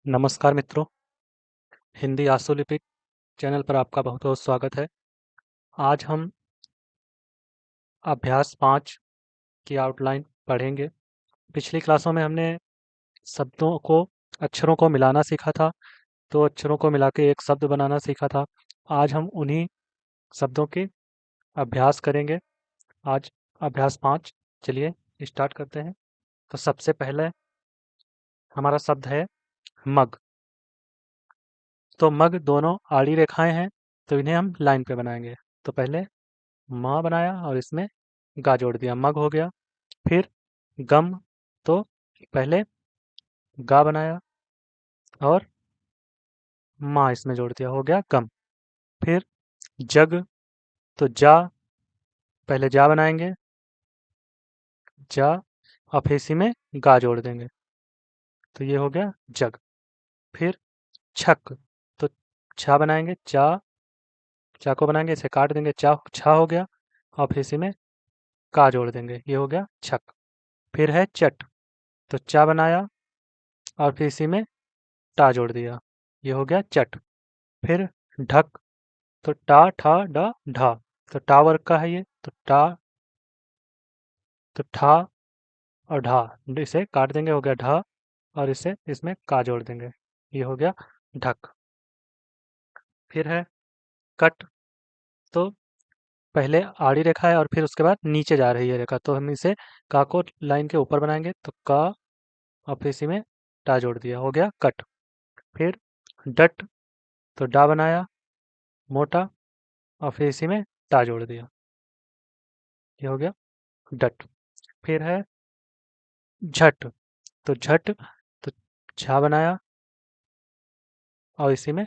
नमस्कार मित्रों, हिंदी आशुलिपिक चैनल पर आपका बहुत-बहुत स्वागत है। आज हम अभ्यास 5 की आउटलाइन पढ़ेंगे। पिछली क्लासों में हमने शब्दों को, अक्षरों को मिलाना सीखा था, 2 अक्षरों को मिला के एक शब्द बनाना सीखा था। आज हम उन्हीं शब्दों की अभ्यास करेंगे। आज अभ्यास 5 चलिए स्टार्ट करते हैं। तो सबसे पहले हमारा शब्द है मग। तो मग दोनों आड़ी रेखाएँ हैं, तो इन्हें हम लाइन पे बनाएँगे। तो पहले म बनाया और इसमें गा जोड़ दिया, मग हो गया। फिर गम, तो पहले गा बनाया और माँ इसमें जोड़ दिया, हो गया गम। फिर जग, तो जा, पहले जा बनाएंगे, जा, और फिर इसी में गा जोड़ देंगे, तो ये हो गया जग। फिर छक, तो छा बनाएंगे, चा, चा को बनाएंगे, इसे काट देंगे, चा छा हो गया, और फिर इसी में का जोड़ देंगे, ये हो गया छक। फिर है चट, तो चा बनाया और फिर इसी में टा जोड़ दिया, ये हो गया चट। फिर ढक, तो टा ठा डा ढा, तो टा वर्ग का है ये, तो टा, तो ठा और ढा, इसे काट देंगे, हो गया ढा, और इसे इसमें का जोड़ देंगे, ये हो गया ढक। फिर है कट, तो पहले आड़ी रेखा है और फिर उसके बाद नीचे जा रही है रेखा, तो हम इसे का को लाइन के ऊपर बनाएंगे, तो का, और फिर इसी में टा जोड़ दिया, हो गया कट। फिर डट, तो डा बनाया मोटा, और फिर इसी में टा जोड़ दिया, ये हो गया डट। फिर है झट, तो झट, तो झा बनाया और इसी में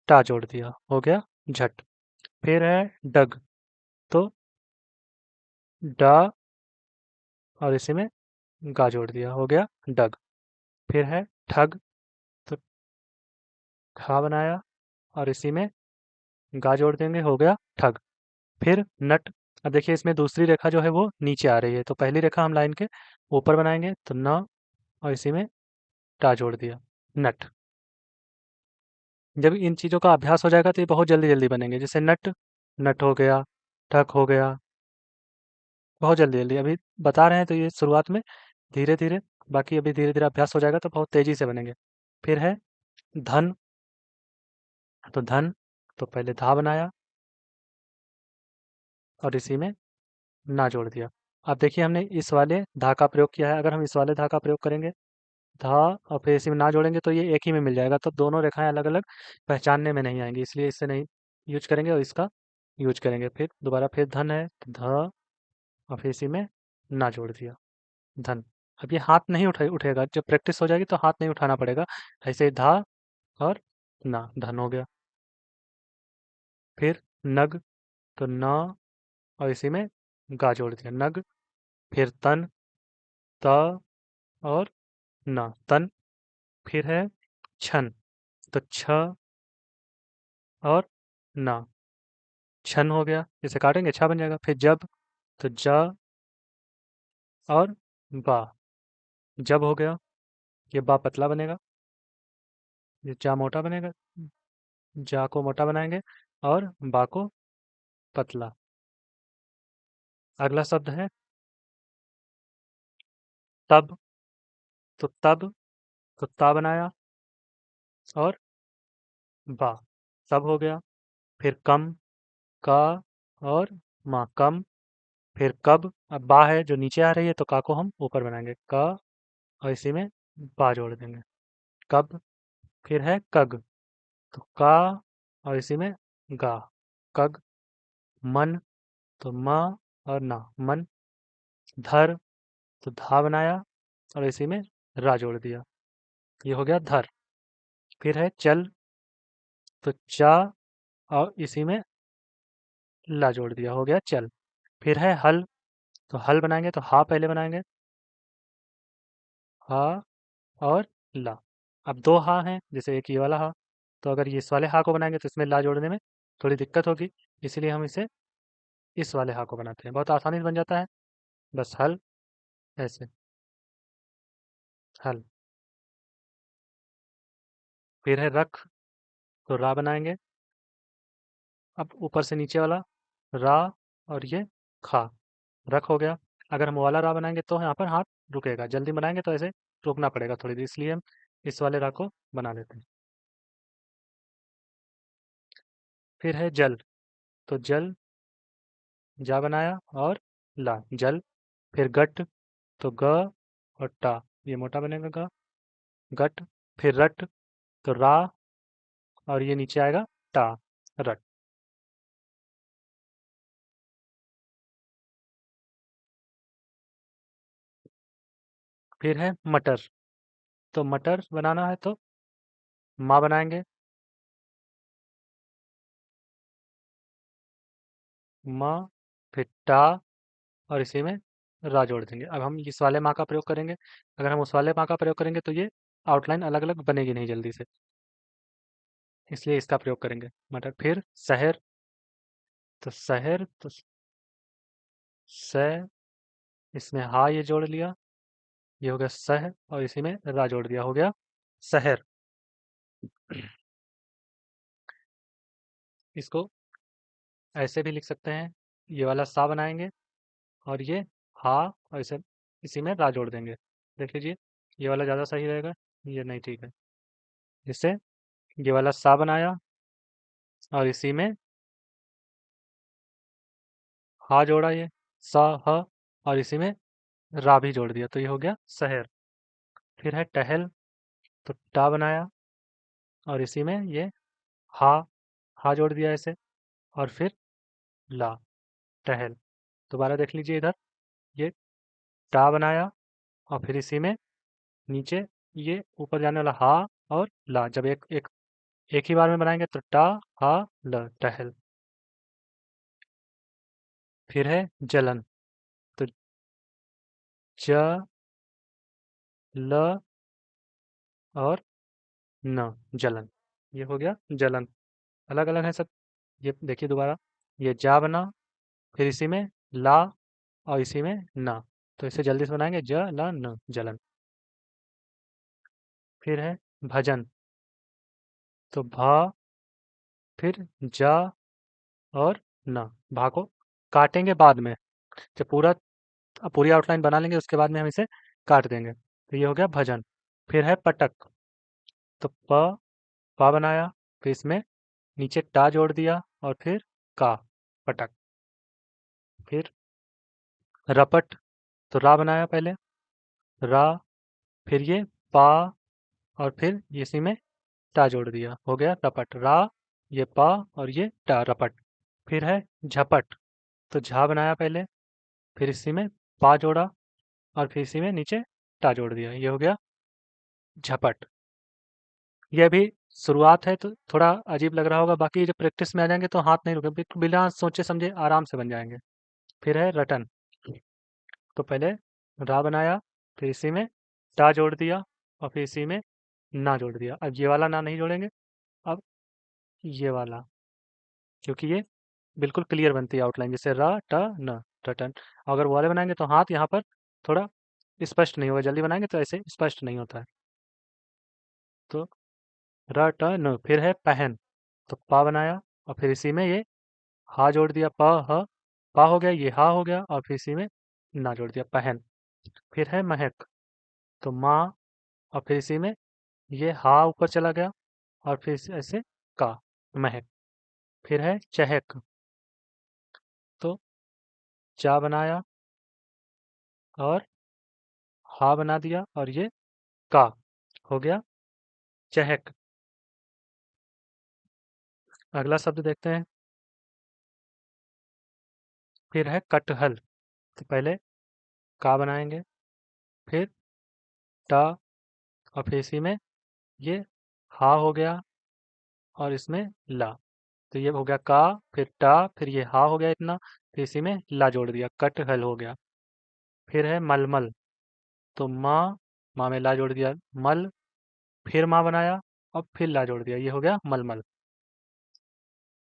टा जोड़ दिया, हो गया झट। फिर है डग, तो डा और इसी में गा जोड़ दिया, हो गया डग। फिर है ठग, तो ठा बनाया और इसी में गा जोड़ देंगे, हो गया ठग। फिर नट, अब देखिए इसमें दूसरी रेखा जो है वो नीचे आ रही है, तो पहली रेखा हम लाइन के ऊपर बनाएंगे, तो न, और इसी में टा जोड़ दिया, नट। जब इन चीज़ों का अभ्यास हो जाएगा तो ये बहुत जल्दी जल्दी बनेंगे, जैसे नट, नट हो गया, ठक हो गया, बहुत जल्दी जल्दी। अभी बता रहे हैं तो ये शुरुआत में धीरे धीरे, बाकी अभी धीरे धीरे अभ्यास हो जाएगा तो बहुत तेजी से बनेंगे। फिर है धन, तो धन, तो पहले धा बनाया और इसी में ना जोड़ दिया। अब देखिए हमने इस वाले धा का प्रयोग किया है, अगर हम इस वाले धा का प्रयोग करेंगे, धा, और फिर इसी में ना जोड़ेंगे तो ये एक ही में मिल जाएगा, तो दोनों रेखाएं अलग अलग पहचानने में नहीं आएंगी, इसलिए इससे नहीं यूज करेंगे और इसका यूज करेंगे। फिर दोबारा फिर धन है, तो ध, और फिर इसी में ना जोड़ दिया, धन। अब ये हाथ नहीं उठेगा, जब प्रैक्टिस हो जाएगी तो हाथ नहीं उठाना पड़ेगा, ऐसे ही धा और ना, धन हो गया। फिर नग, तो न, और इसी में गा जोड़ दिया, नग। फिर तन, त और न, तन। फिर है छन, तो छ और न, छन हो गया, इसे काटेंगे छा बन जाएगा। फिर जब, तो ज और बा, जब हो गया, ये बा पतला बनेगा, ये जा मोटा बनेगा, जा को मोटा बनाएंगे और बा को पतला। अगला शब्द है तब, तो तब, तो ता बनाया और बा, तब हो गया। फिर कम, का और मा, कम। फिर कब, अब बा है जो नीचे आ रही है, तो का को हम ऊपर बनाएंगे, का, और इसी में बा जोड़ देंगे, कब। फिर है कग, तो का और इसी में गा, कग। मन, तो म और ना, मन। धर, तो धा बनाया और इसी में रा जोड़ दिया, ये हो गया धर। फिर है चल, तो चा और इसी में ला जोड़ दिया, हो गया चल। फिर है हल, तो हल बनाएंगे, तो हा पहले बनाएंगे, हा और ला। अब दो हा हैं, जैसे एक ये वाला हा, तो अगर ये इस वाले हा को बनाएंगे तो इसमें ला जोड़ने में थोड़ी दिक्कत होगी, इसीलिए हम इसे इस वाले हा को बनाते हैं, बहुत आसानी से बन जाता है। बस हल, ऐसे, हल। फिर है रख, तो रा बनाएंगे। अब ऊपर से नीचे वाला रा और ये खा, रख हो गया। अगर हम वो वाला रा बनाएंगे तो यहाँ पर हाथ रुकेगा, जल्दी बनाएंगे तो ऐसे रोकना पड़ेगा थोड़ी देर, इसलिए हम इस वाले रा को बना लेते हैं। फिर है जल, तो जल जा बनाया और ला जल। फिर गट, तो ग और टा, ये मोटा बनेगा ग, गट। फिर रट, तो रा और ये नीचे आएगा टा, रट। फिर है मटर, तो मटर बनाना है तो माँ बनाएंगे, माँ। फिर टा और इसी में रा जोड़ देंगे। अब हम इस वाले माँ का प्रयोग करेंगे, अगर हम उस वाले माँ का प्रयोग करेंगे तो ये आउटलाइन अलग अलग बनेगी नहीं जल्दी से, इसलिए इसका प्रयोग करेंगे मटर। फिर शहर, तो शहर, तो स, इसमें हा ये जोड़ लिया, ये हो गया सह और इसी में रा जोड़ दिया, हो गया शहर। इसको ऐसे भी लिख सकते हैं, ये वाला सा बनाएंगे और ये हा और इसे इसी में रा जोड़ देंगे। देख लीजिए, ये वाला ज़्यादा सही रहेगा, ये नहीं ठीक है। इससे ये वाला सा बनाया और इसी में हा जोड़ा, ये सा ह और इसी में रा भी जोड़ दिया, तो ये हो गया शहर। फिर है टहल, तो टा बनाया और इसी में ये हा, हा जोड़ दिया ऐसे, और फिर ला, टहल। दोबारा देख लीजिए इधर, ये टा बनाया और फिर इसी में नीचे ये ऊपर जाने वाला हा और ला, जब एक एक एक ही बार में बनाएंगे तो टा हा ल, टहल। फिर है जलन, तो ज ल और न, जलन, ये हो गया जलन। अलग अलग है सब, ये देखिए दोबारा, ये जा बना, फिर इसी में ला और इसी में ना, तो इसे जल्दी से बनाएंगे ज ल न, जलन। फिर है भजन, तो भा, फिर जा और ना, भा को काटेंगे बाद में, जब पूरी आउटलाइन बना लेंगे उसके बाद में हम इसे काट देंगे, तो ये हो गया भजन। फिर है पटक, तो पा बनाया, फिर इसमें नीचे टा जोड़ दिया और फिर का, पटक। फिर रपट, तो रा बनाया पहले, रा, फिर ये पा और फिर इसी में टा जोड़ दिया, हो गया रपट, रा, ये पा और ये टा, रपट। फिर है झपट, तो झा बनाया पहले, फिर इसी में पा जोड़ा और फिर इसी में नीचे टा जोड़ दिया, ये हो गया झपट। ये अभी शुरुआत है तो थोड़ा अजीब लग रहा होगा, बाकी जब प्रैक्टिस में आ जाएंगे तो हाथ नहीं रुके, बिना सोचे समझे आराम से बन जाएंगे। फिर है रटन, तो पहले रा बनाया, फिर इसी में टा जोड़ दिया और फिर इसी में ना जोड़ दिया। अब ये वाला ना नहीं जोड़ेंगे, अब ये वाला, क्योंकि ये बिल्कुल क्लियर बनती है आउटलाइन, जैसे रा ट न, रटन। अगर वो वाले बनाएंगे तो हाथ यहाँ पर थोड़ा स्पष्ट नहीं होगा, जल्दी बनाएंगे तो ऐसे स्पष्ट नहीं होता है। तो र ट न, फिर है पहन, तो पा बनाया और फिर इसी में ये हा जोड़ दिया, प ह, पा हो गया, ये हा हो गया और फिर इसी में ना जोड़ दिया, पहन। फिर है महक, तो माँ और फिर इसी में ये हा ऊपर चला गया और फिर ऐसे का, महक। फिर है चहक, तो चा बनाया और हा बना दिया और ये का, हो गया चहक। अगला शब्द देखते हैं। फिर है कटहल, तो पहले का बनाएंगे, फिर टा और फिर इसी में ये हा हो गया और इसमें ला, तो ये हो गया का, फिर टा, फिर ये हा हो गया इतना, फिर इसी में ला जोड़ दिया, कटहल हो गया। फिर है मलमल, तो माँ, माँ में ला जोड़ दिया, मल, फिर माँ बनाया और फिर ला जोड़ दिया, ये हो गया मलमल।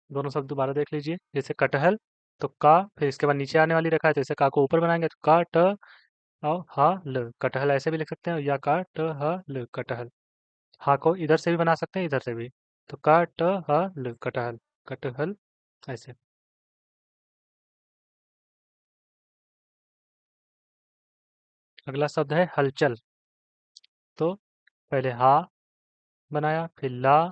दोनों शब्द दोबारा देख लीजिए, जैसे कटहल, तो का, फिर इसके बाद नीचे आने वाली रेखा है तो इसे का को ऊपर बनाएंगे तो का ट और हा ल, कटहल ऐसे भी लिख सकते हैं, या का ट ह ल, कटहल। हा को इधर से भी बना सकते हैं, इधर से भी। तो कटहल, कटहल, कटहल, ऐसे। अगला शब्द है हलचल। तो पहले हा बनाया, फिर ला,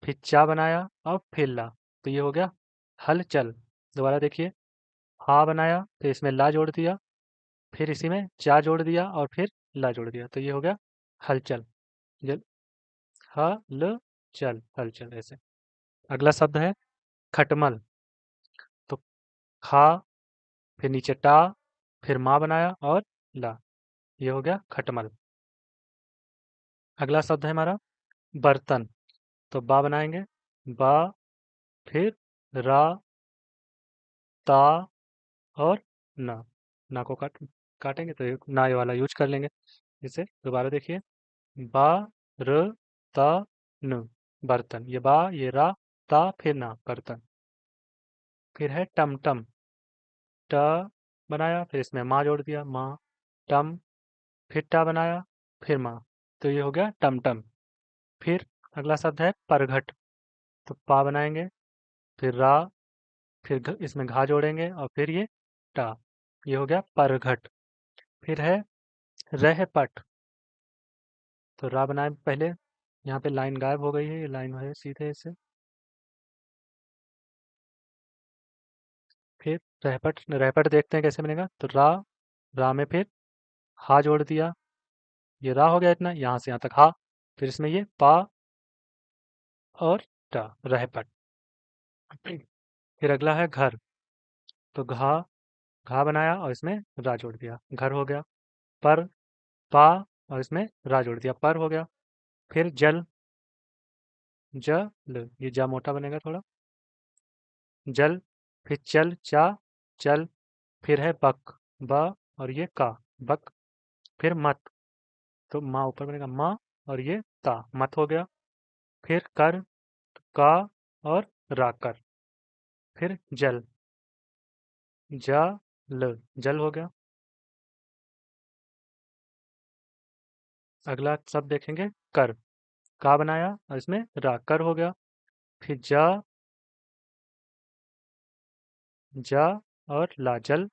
फिर चा बनाया और फिर ला। तो ये हो गया हलचल। दोबारा देखिए, हा बनाया, फिर इसमें ला जोड़ दिया, फिर इसी में चा जोड़ दिया और फिर ला जोड़ दिया। तो ये हो गया हलचल। जल हल चल, हलचल, ऐसे। अगला शब्द है खटमल। तो खा, फिर नीचे टा, फिर माँ बनाया और ला। ये हो गया खटमल। अगला शब्द है हमारा बर्तन। तो बा बनाएंगे, बा, फिर रा, ता और ना। ना को काटेंगे तो ना ये वाला यूज कर लेंगे। इसे दोबारा देखिए, बा, र, ता, न, बर्तन। ये बा, ये रा, ता, फिर ना, बर्तन। फिर है टमटम। ट बनाया, फिर इसमें माँ जोड़ दिया, माँ, टम, फिर टा बनाया, फिर माँ। तो ये हो गया टमटम। फिर अगला शब्द है परघट। तो पा बनाएंगे, फिर रा, फिर इसमें घा जोड़ेंगे और फिर ये टा। ये हो गया परघट। फिर है रहपट। तो रा बनाए पहले, यहाँ पे लाइन गायब हो गई है, ये लाइन है सीधे से। फिर रहपट, रहपट देखते हैं कैसे बनेगा। तो रा, रा में फिर हा जोड़ दिया, ये रा हो गया इतना, यहाँ से यहाँ तक हा। फिर इसमें ये पा और टा, रहपट। फिर अगला है घर। तो घा, घा बनाया और इसमें रा जोड़ दिया, घर हो गया। पर, पा और इसमें रा जोड़ दिया, पर हो गया। फिर जल, जल, ये जा मोटा बनेगा थोड़ा, जल। फिर चल, चा, चल। फिर है बक, ब और ये का, बक। फिर मत। तो माँ ऊपर बनेगा माँ और ये ता, मत हो गया। फिर कर, का और रा, कर। फिर जल, जल, जल हो गया। अगला शब्द देखेंगे कर। का बनाया और इसमें रा, कर हो गया। फिर जा, जा और ला, जल।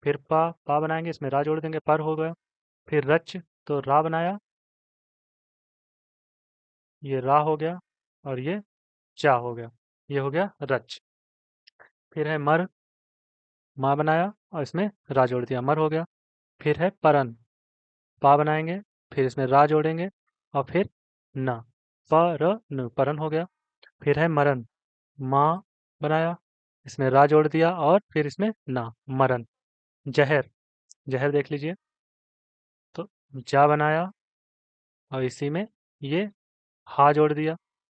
फिर पा, पा बनाएंगे, इसमें रा जोड़ देंगे, पर हो गया। फिर रच। तो रा बनाया, ये रा हो गया और ये चा हो गया। ये हो गया रच। फिर है मर। माँ बनाया और इसमें रा जोड़ दिया, मर हो गया। फिर है परन। पा बनाएंगे, फिर इसमें रा जोड़ेंगे और फिर न, पर न, परन हो गया। फिर है मरन। माँ बनाया, इसमें रा जोड़ दिया और फिर इसमें ना, मरन। जहर, जहर देख लीजिए। तो जा बनाया और इसी में ये हा जोड़ दिया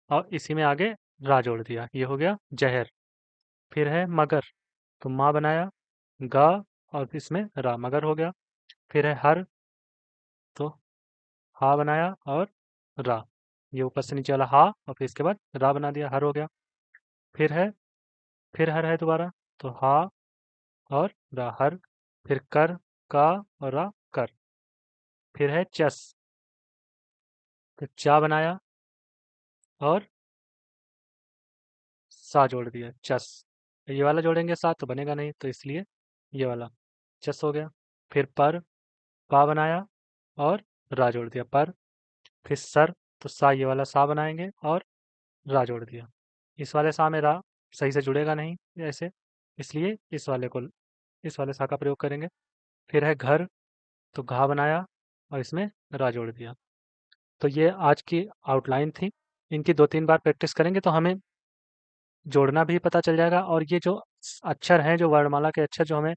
और इसी में आगे रा जोड़ दिया, ये हो गया जहर। फिर है मगर। तो माँ बनाया, गा और इसमें रा, मगर हो गया। फिर है हर। तो हा बनाया और रा, ये ऊपर से नीचे वाला हा और फिर इसके बाद रा बना दिया, हर हो गया। फिर है, फिर हर है दोबारा। तो हा और रा, हर। फिर कर, का और रा, कर। फिर है चस। तो चा बनाया और सा जोड़ दिया, चस। ये वाला जोड़ेंगे सा तो बनेगा नहीं, तो इसलिए ये वाला चस हो गया। फिर पर, पा बनाया और रा जोड़ दिया, पर। फिर सर। तो सा, ये वाला सा बनाएंगे और रा जोड़ दिया। इस वाले सा में रा सही से जुड़ेगा नहीं ऐसे, इसलिए इस वाले सा का प्रयोग करेंगे। फिर है घर। तो घा बनाया और इसमें रा जोड़ दिया। तो ये आज की आउटलाइन थी। इनकी 2-3 बार प्रैक्टिस करेंगे तो हमें जोड़ना भी पता चल जाएगा, और ये जो अक्षर हैं, जो वर्णमाला के अक्षर जो हमें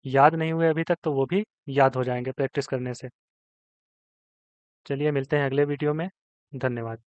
याद नहीं हुए अभी तक, तो वो भी याद हो जाएंगे प्रैक्टिस करने से। चलिए मिलते हैं अगले वीडियो में। धन्यवाद।